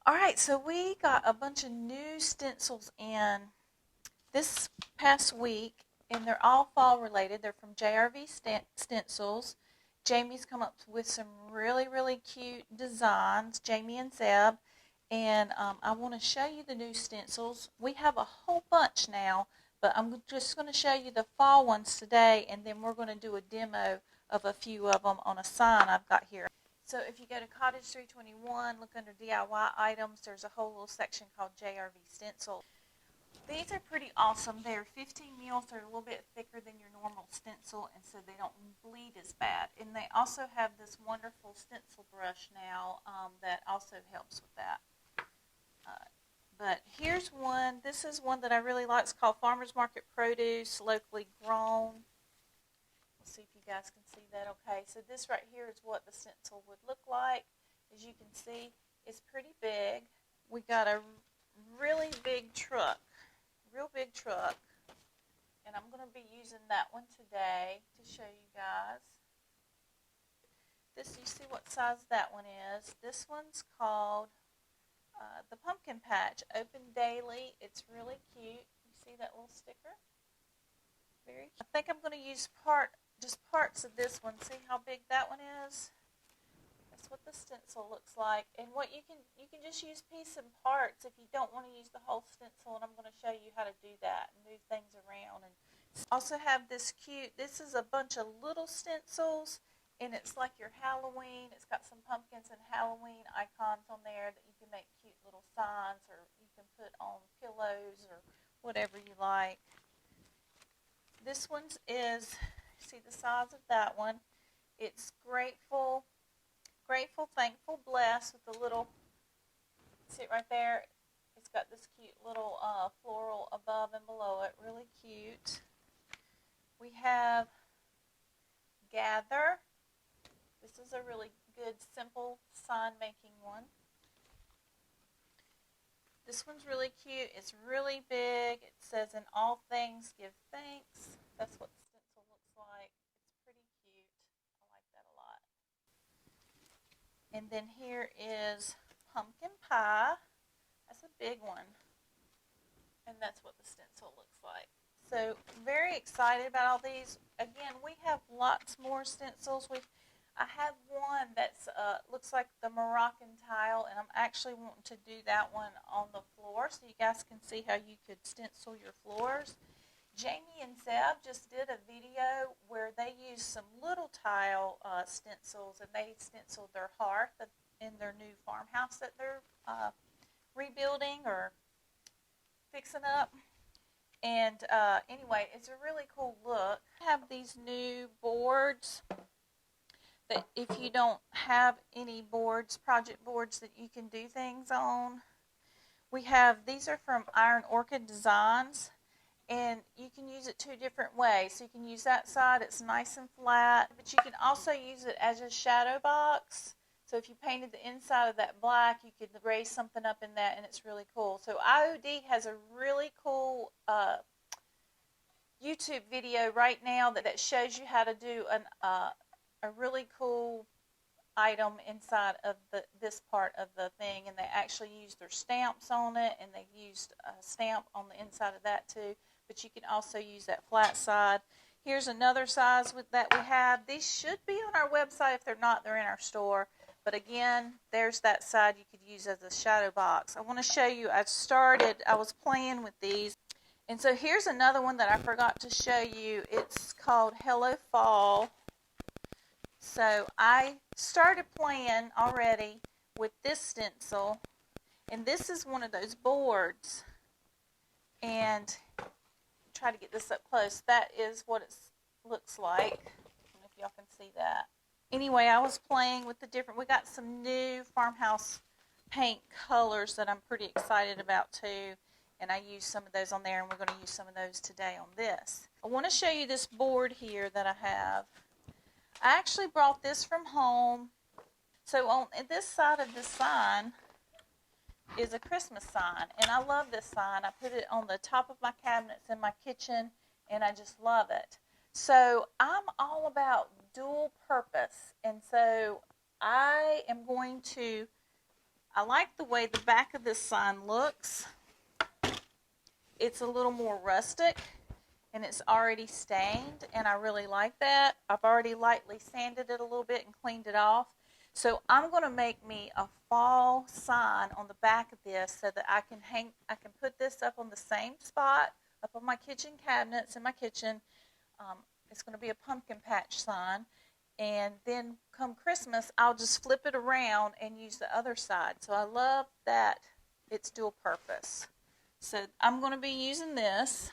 Alright, so we got a bunch of new stencils in this past week, and they're all fall related. They're from JRV Stencils. Jamie's come up with some really cute designs, Jamie and Zeb, and I want to show you the new stencils. We have a whole bunch now, but I'm just going to show you the fall ones today, and then we're going to do a demo of a few of them on a sign I've got here. So if you go to Cottage 321, look under DIY items, there's a whole little section called JRV Stencils. These are pretty awesome. They're 15 mils. They're a little bit thicker than your normal stencil, and so they don't bleed as bad. And they also have this wonderful stencil brush now that also helps with that. But here's one. This is one that I really like. It's called Farmers Market Produce, locally grown. Let's see if you guys can see that okay. So this right here is what the stencil would look like. As you can see, it's pretty big. We got a really big truck. Real big truck, and I'm going to be using that one today to show you guys. You see what size that one is. This one's called the Pumpkin Patch, open daily. It's really cute. You see that little sticker? Very cute. I think I'm going to use just parts of this one. See how big that one is? That's what the stencil looks like. And what you can just use pieces and parts if you don't want to use the whole stencil, and I'm going to show you how to do that and move things around. And also have this this is a bunch of little stencils, and it's like your Halloween. It's got some pumpkins and Halloween icons on there that you can make cute little signs, or you can put on pillows or whatever you like. This one's see the size of that one. It's grateful, thankful, blessed with the little, see it right there? It's got this cute little floral above and below it. Really cute. We have Gather. This is a really good, simple sign making one. This one's really cute. It's really big. It says, "In all things, give thanks." That's what the stencil looks like. It's pretty cute. I like that a lot. And then here is Pumpkin Pie. That's a big one. And that's what the stencil looks like. So very excited about all these. Again, we have lots more stencils. I have one that's looks like the Moroccan tile, and I'm actually wanting to do that one on the floor so you guys can see how you could stencil your floors. Jamie and Zeb just did a video where they used some little tile stencils, and they stenciled their hearth in their new farmhouse that they're rebuilding or fixing up. And anyway, it's a really cool look. I have these new boards that if you don't have any boards, project boards that you can do things on. These are from Iron Orchid Designs, and you can use it two different ways. So you can use that side, it's nice and flat, but you can also use it as a shadow box. So if you painted the inside of that black, you could raise something up in that, and it's really cool. So IOD has a really cool YouTube video right now that shows you how to do a really cool item inside of this part of the thing, and they actually used their stamps on it, and they used a stamp on the inside of that too, but you can also use that flat side. Here's another size that we have. These should be on our website. If they're not, they're in our store. But again, there's that side you could use as a shadow box. I want to show you, I was playing with these. And so here's another one that I forgot to show you. It's called Hello Fall. So I started playing already with this stencil. And this is one of those boards. And try to get this up close. That is what it looks like. I don't know if y'all can see that. Anyway, I was playing with we got some new Farmhouse paint colors that I'm pretty excited about too. And I used some of those on there, and we're going to use some of those today on this. I want to show you this board here that I have. I actually brought this from home. So on this side of the sign is a Christmas sign, and I love this sign. I put it on the top of my cabinets in my kitchen, and I just love it. So I'm all about dual purpose, and so I am going to I like the way the back of this sign looks. It's a little more rustic, and it's already stained, and I really like that. I've already lightly sanded it a little bit and cleaned it off. So I'm going to make me a fall sign on the back of this so that I can put this up on the same spot, up on my kitchen cabinets in my kitchen. It's going to be a pumpkin patch sign. And then come Christmas, I'll just flip it around and use the other side. So I love that it's dual purpose. So I'm going to be using this.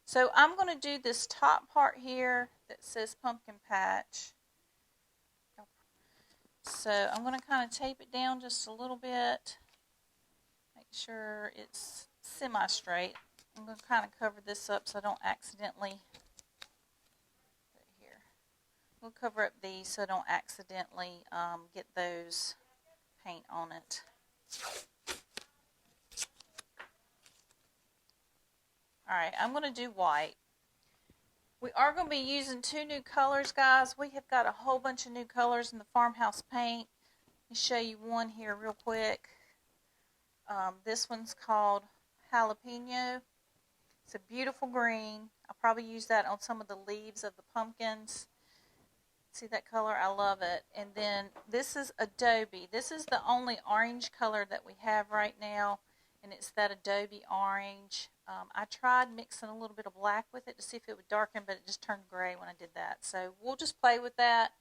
So I'm going to do this top part here that says pumpkin patch. So I'm going to kind of tape it down just a little bit. Make sure it's semi-straight. I'm going to kind of cover this up so I don't accidentally, put it here. We'll cover up these so I don't accidentally get those paint on it. Alright, I'm going to do white. We are going to be using 2 new colors, guys. We have got a whole bunch of new colors in the Farmhouse paint. Let me show you one here real quick. This one's called Jalapeno. It's a beautiful green. I'll probably use that on some of the leaves of the pumpkins. See that color? I love it. And then this is Adobe. This is the only orange color that we have right now, and it's that Adobe orange. I tried mixing a little bit of black with it to see if it would darken, but it just turned gray when I did that. So we'll just play with that,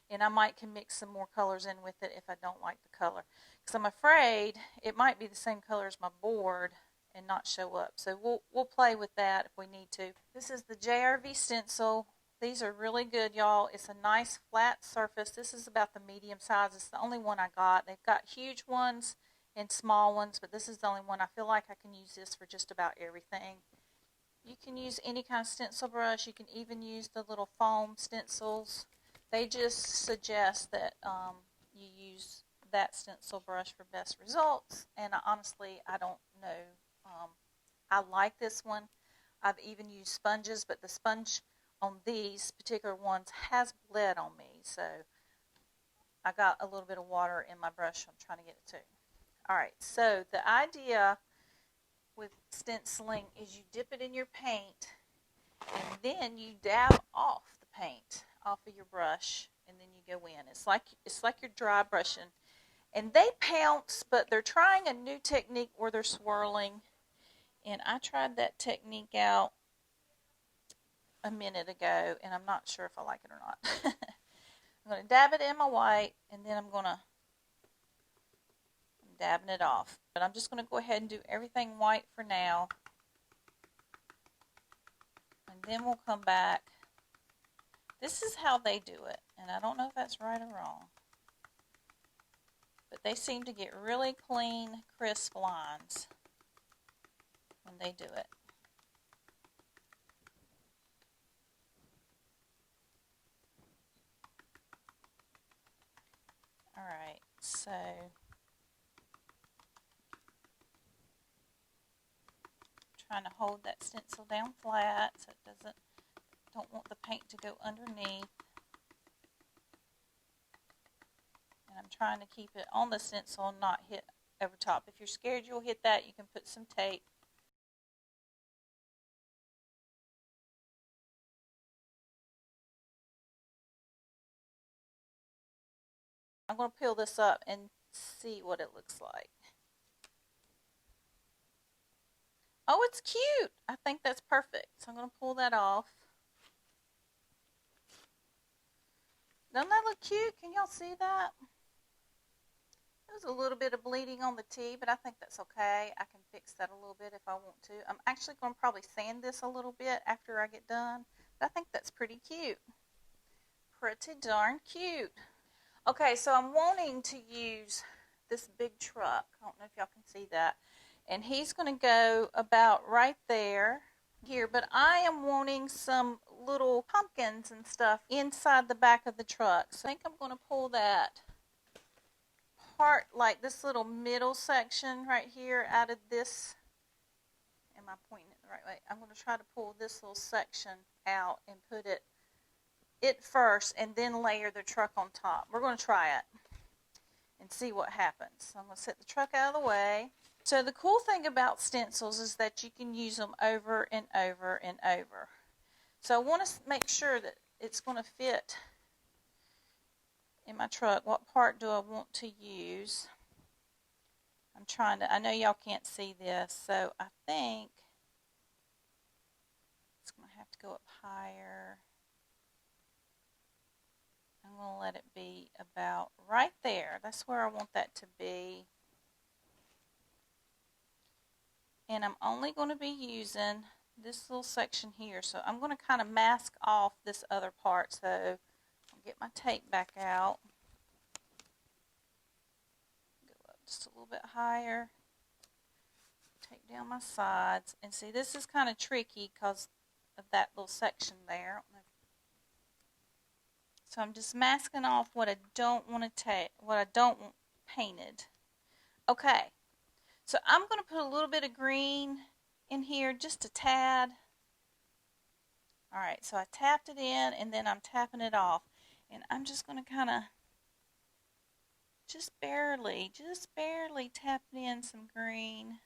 and I might can mix some more colors in with it if I don't like the color. Because I'm afraid it might be the same color as my board and not show up. So we'll play with that if we need to. This is the JRV Stencil. These are really good, y'all. It's a nice flat surface. This is about the medium size. It's the only one I got. They've got huge ones and small ones, but this is the only one. I feel like I can use this for just about everything. You can use any kind of stencil brush. You can even use the little foam stencils. They just suggest that you use that stencil brush for best results, and honestly, I don't know. I like this one. I've even used sponges, but the sponge on these particular ones has bled on me, so I got a little bit of water in my brush I'm trying to get it to. Alright, so the idea with stenciling is you dip it in your paint, and then you dab off the paint off of your brush, and then you go in. It's like you're dry brushing. And they pounce, but they're trying a new technique where they're swirling. And I tried that technique out a minute ago, and I'm not sure if I like it or not. I'm going to dab it in my white, and then I'm dabbing it off. But I'm just going to go ahead and do everything white for now. And then we'll come back. This is how they do it, and I don't know if that's right or wrong. But they seem to get really clean, crisp lines when they do it. Alright, so trying to hold that stencil down flat so it don't want the paint to go underneath. And I'm trying to keep it on the stencil and not hit over top. If you're scared you'll hit that, you can put some tape. I'm going to peel this up and see what it looks like. Oh, it's cute. I think that's perfect. So I'm going to pull that off. Doesn't that look cute? Can y'all see that? There's a little bit of bleeding on the T, but I think that's okay. I can fix that a little bit if I want to. I'm actually going to probably sand this a little bit after I get done, but I think that's pretty cute. Pretty darn cute. Okay, so I'm wanting to use this big truck. I don't know if y'all can see that. And he's going to go about right there, here. But I am wanting some little pumpkins and stuff inside the back of the truck. So I think I'm going to pull that part, like this little middle section right here out of this. Am I pointing it the right way? I'm going to try to pull this little section out and put it it first and then layer the truck on top. We're going to try it and see what happens. So I'm going to set the truck out of the way. So the cool thing about stencils is that you can use them over and over and over. So I want to make sure that it's going to fit in my truck. What part do I want to use? I know y'all can't see this, so I think it's going to have to go up higher. I'm going to let it be about right there. That's where I want that to be. And I'm only going to be using this little section here. So I'm going to kind of mask off this other part. So I'll get my tape back out. Go up just a little bit higher. Take down my sides. And see, this is kind of tricky because of that little section there. So I'm just masking off what I don't want to take, what I don't want painted. Okay, so I'm going to put a little bit of green in here, just a tad. All right, so I tapped it in and then I'm tapping it off. And I'm just going to kind of just barely tap in some green.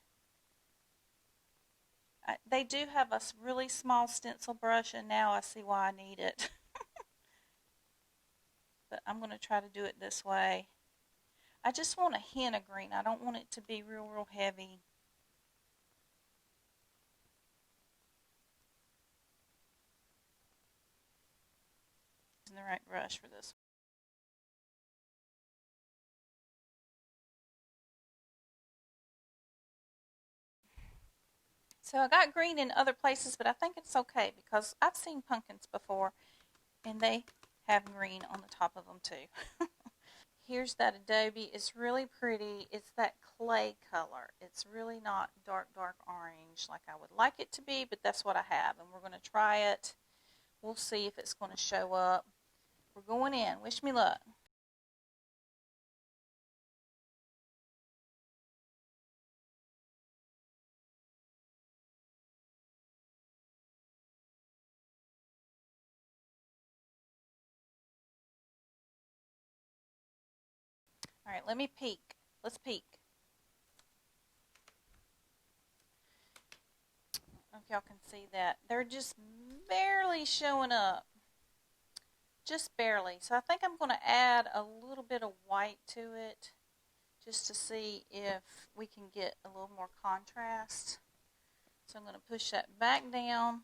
They do have a really small stencil brush, and now I see why I need it. But I'm going to try to do it this way. I just want a hint of green. I don't want it to be real heavy. Using the right brush for this. So I got green in other places, but I think it's okay because I've seen pumpkins before, and they have green on the top of them too. Here's that adobe. It's really pretty. It's that clay color. It's really not dark orange like I would like it to be, but that's what I have, and we're going to try it. We'll see if it's going to show up. We're going in. Wish me luck. All right, let me peek. Let's peek. I don't know if y'all can see that. They're just barely showing up. Just barely. So I think I'm going to add a little bit of white to it just to see if we can get a little more contrast. So I'm going to push that back down.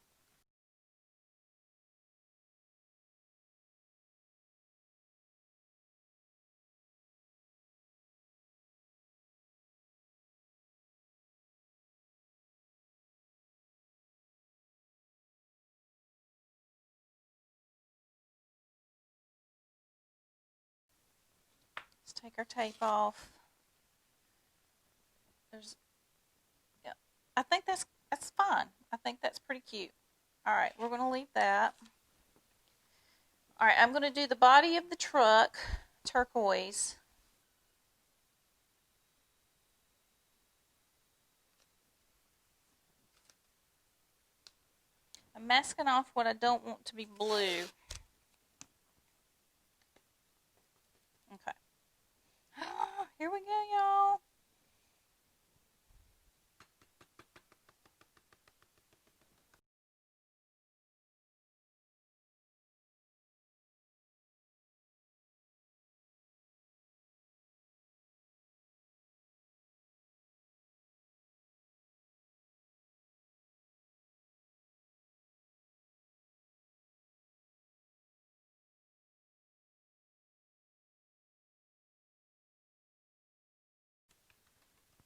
Let's take our tape off. Yeah, I think that's fine. I think that's pretty cute. All right, we're going to leave that. All right, I'm going to do the body of the truck, turquoise. I'm masking off what I don't want to be blue. Okay. Here we go, y'all.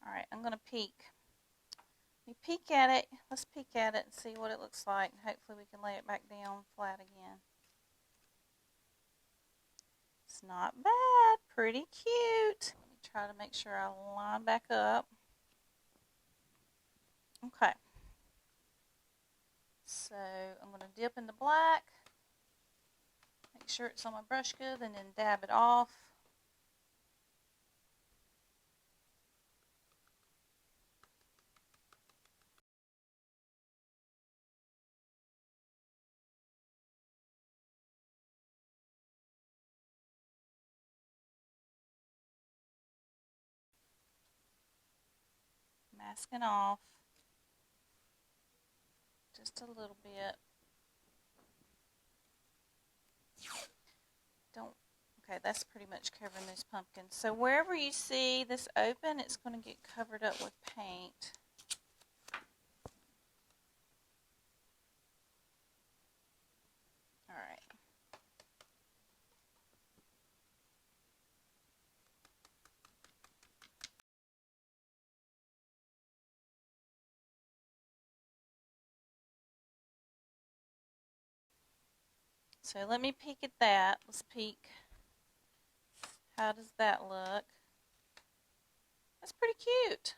All right, I'm going to peek. Let me peek at it. Let's peek at it and see what it looks like. And hopefully we can lay it back down flat again. It's not bad. Pretty cute. Let me try to make sure I line back up. Okay. So I'm going to dip in the black. Make sure it's on my brush good and then dab it off. masking off just a little bit. Okay, that's pretty much covering those pumpkins. So wherever you see this open, it's going to get covered up with paint. All right. So let me peek at that. Let's peek. How does that look? That's pretty cute.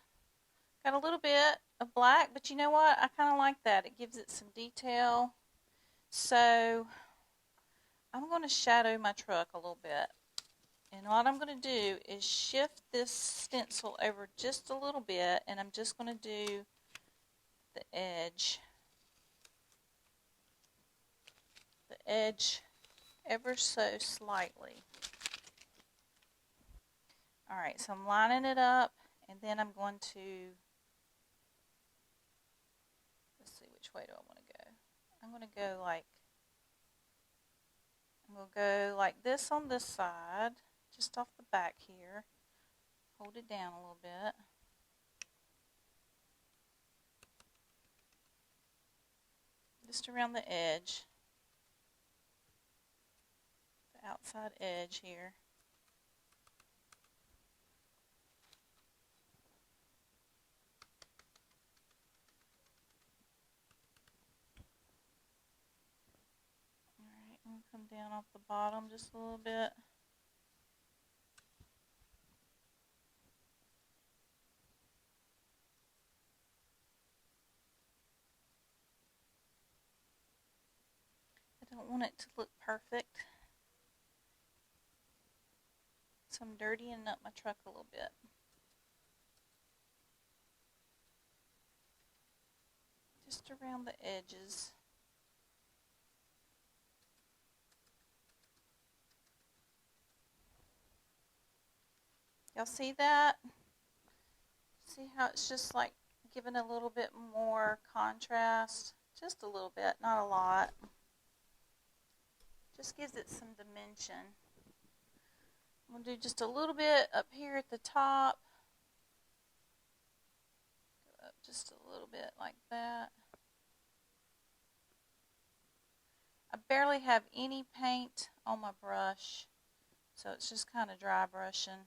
Got a little bit of black, but you know what? I kind of like that. It gives it some detail. So I'm going to shadow my truck a little bit. And what I'm going to do is shift this stencil over just a little bit, and I'm just going to do the edge. The edge ever so slightly. Alright, so I'm lining it up, and then I'm going to, let's see, which way do I want to go? I'm going to go like this on this side, just off the back here. Hold it down a little bit. Just around the edge. The outside edge here. Alright, I'm going to come down off the bottom just a little bit. I don't want it to look perfect, so I'm dirtying up my truck a little bit. Just around the edges. Y'all see that? See how it's just like giving a little bit more contrast? Just a little bit, not a lot. Just gives it some dimension. I'm going to do just a little bit up here at the top. Go up just a little bit like that. I barely have any paint on my brush, so it's just kind of dry brushing.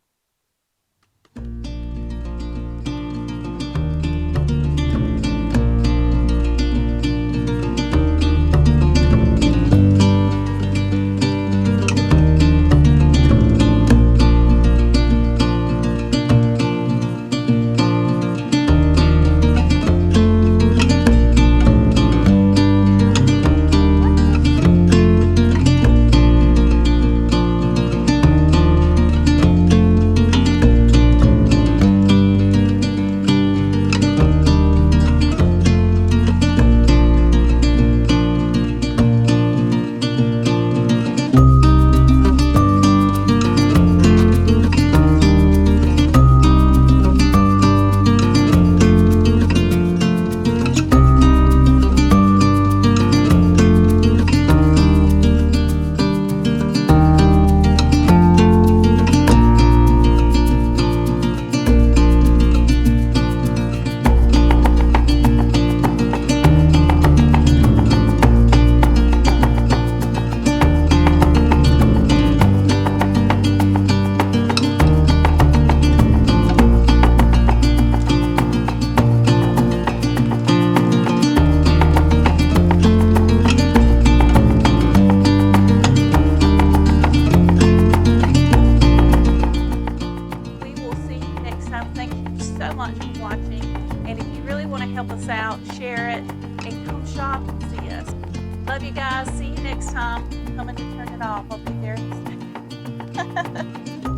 help us out, share it, and come shop and see us. Love you guys. See you next time. I'm coming to turn it off. I'll be there in a second.